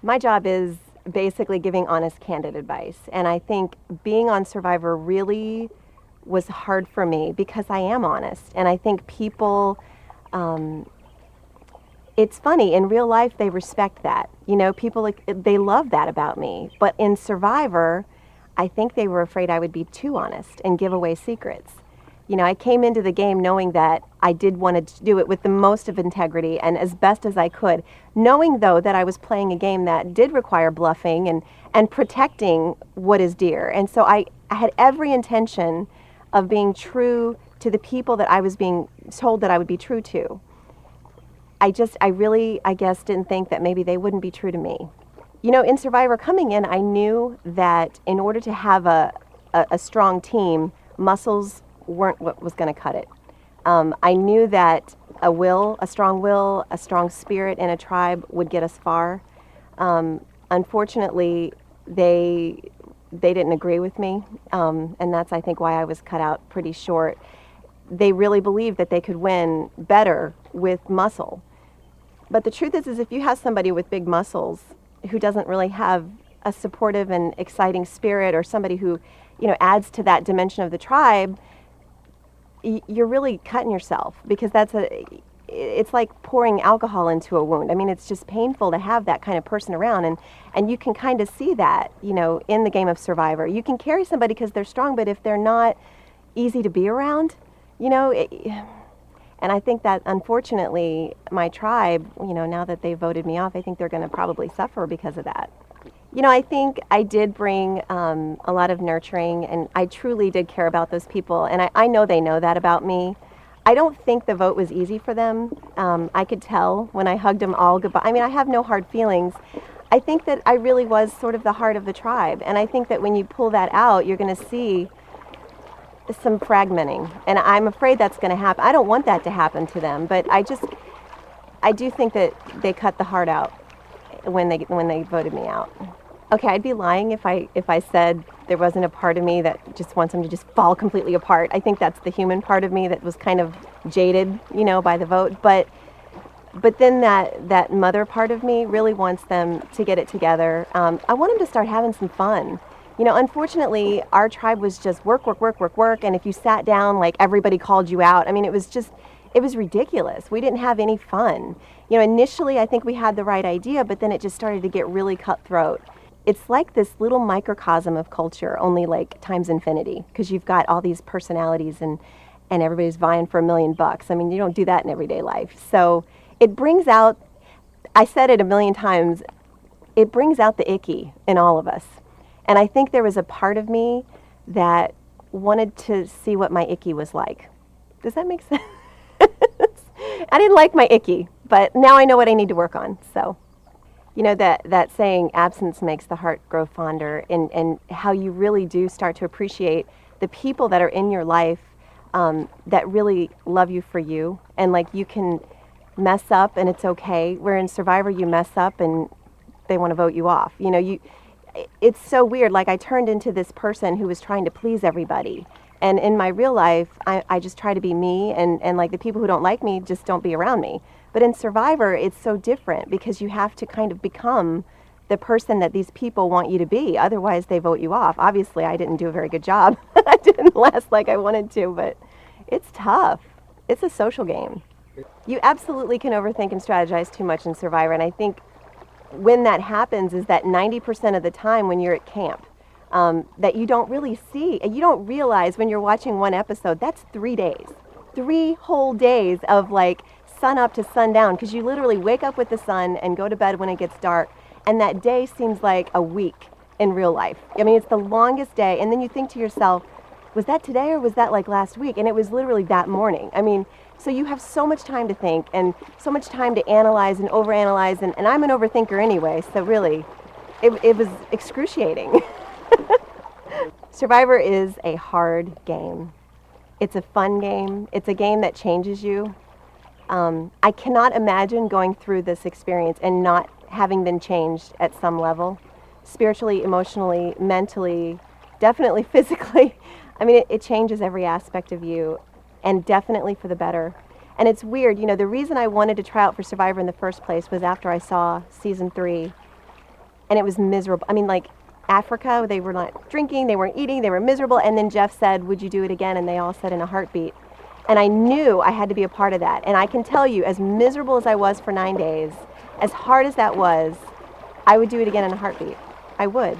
My job is basically giving honest, candid advice. And I think being on Survivor really was hard for me because I am honest. And I think people, it's funny, in real life, they respect that. You know, people, they love that about me. But in Survivor, I think they were afraid I would be too honest and give away secrets. You know, I came into the game knowing that I did want to do it with the most of integrity and as best as I could, knowing though that I was playing a game that did require bluffing and protecting what is dear. And so I had every intention of being true to the people that I was being told that I would be true to. I really, I guess, didn't think that maybe they wouldn't be true to me. You know, in Survivor coming in, I knew that in order to have a strong team, muscles weren't what was going to cut it. I knew that a strong spirit in a tribe would get us far. Unfortunately, they didn't agree with me, and that's, I think, why I was cut out pretty short. They really believed that they could win better with muscle. But the truth is if you have somebody with big muscles who doesn't really have a supportive and exciting spirit, or somebody who, you know, adds to that dimension of the tribe, you're really cutting yourself, because it's like pouring alcohol into a wound. I mean, it's just painful to have that kind of person around, and you can kind of see that, you know, in the game of Survivor. You can carry somebody because they're strong, but if they're not easy to be around, you know, and I think that, unfortunately, my tribe, you know, now that they voted me off, I think they're going to probably suffer because of that. You know, I think I did bring a lot of nurturing, and I truly did care about those people, and I know they know that about me. I don't think the vote was easy for them. I could tell when I hugged them all goodbye. I mean, I have no hard feelings. I think that I really was sort of the heart of the tribe, and I think that when you pull that out, you're going to see some fragmenting, and I'm afraid that's going to happen. I don't want that to happen to them, but I do think that they cut the heart out when they voted me out. Okay, I'd be lying if I said there wasn't a part of me that just wants them to just fall completely apart. I think that's the human part of me that was kind of jaded, you know, by the vote. But then that mother part of me really wants them to get it together. I want them to start having some fun. You know, unfortunately, our tribe was just work, and if you sat down, like, everybody called you out. I mean, it was ridiculous. We didn't have any fun. You know, initially I think we had the right idea, but then it just started to get really cutthroat. It's like this little microcosm of culture, only like times infinity, because you've got all these personalities and everybody's vying for $1 million. I mean, you don't do that in everyday life. So it brings out, I said it 1,000,000 times, it brings out the icky in all of us. And I think there was a part of me that wanted to see what my icky was like. Does that make sense? I didn't like my icky, but now I know what I need to work on. So, you know, that saying, absence makes the heart grow fonder, and how you really do start to appreciate the people that are in your life that really love you for you. And like, you can mess up and it's okay. Where in Survivor, you mess up and they want to vote you off. You know, it's so weird. Like, I turned into this person who was trying to please everybody. And in my real life, I just try to be me, and like, the people who don't like me just don't be around me. But in Survivor, it's so different, because you have to kind of become the person that these people want you to be. Otherwise, they vote you off. Obviously, I didn't do a very good job. I didn't last like I wanted to, but it's tough. It's a social game. You absolutely can overthink and strategize too much in Survivor, and I think when that happens is that 90% of the time when you're at camp, that you don't really see, and you don't realize when you're watching one episode, that's 3 days. 3 whole days of like sun up to sundown, because you literally wake up with the sun and go to bed when it gets dark, and that day seems like a week in real life. I mean, it's the longest day, and then you think to yourself, was that today or was that like last week? And it was literally that morning. I mean, so you have so much time to think and so much time to analyze and overanalyze, and I'm an overthinker anyway, so really, it was excruciating. Survivor is a hard game. It's a fun game. It's a game that changes you. I cannot imagine going through this experience and not having been changed at some level, spiritually, emotionally, mentally, definitely physically. I mean, it changes every aspect of you, and definitely for the better. And it's weird, you know, the reason I wanted to try out for Survivor in the first place was after I saw season 3, and it was miserable. I mean, like Africa, they were not drinking, they weren't eating, they were miserable. And then Jeff said, "Would you do it again?" And they all said in a heartbeat. And I knew I had to be a part of that. And I can tell you, as miserable as I was for 9 days, as hard as that was, I would do it again in a heartbeat. I would.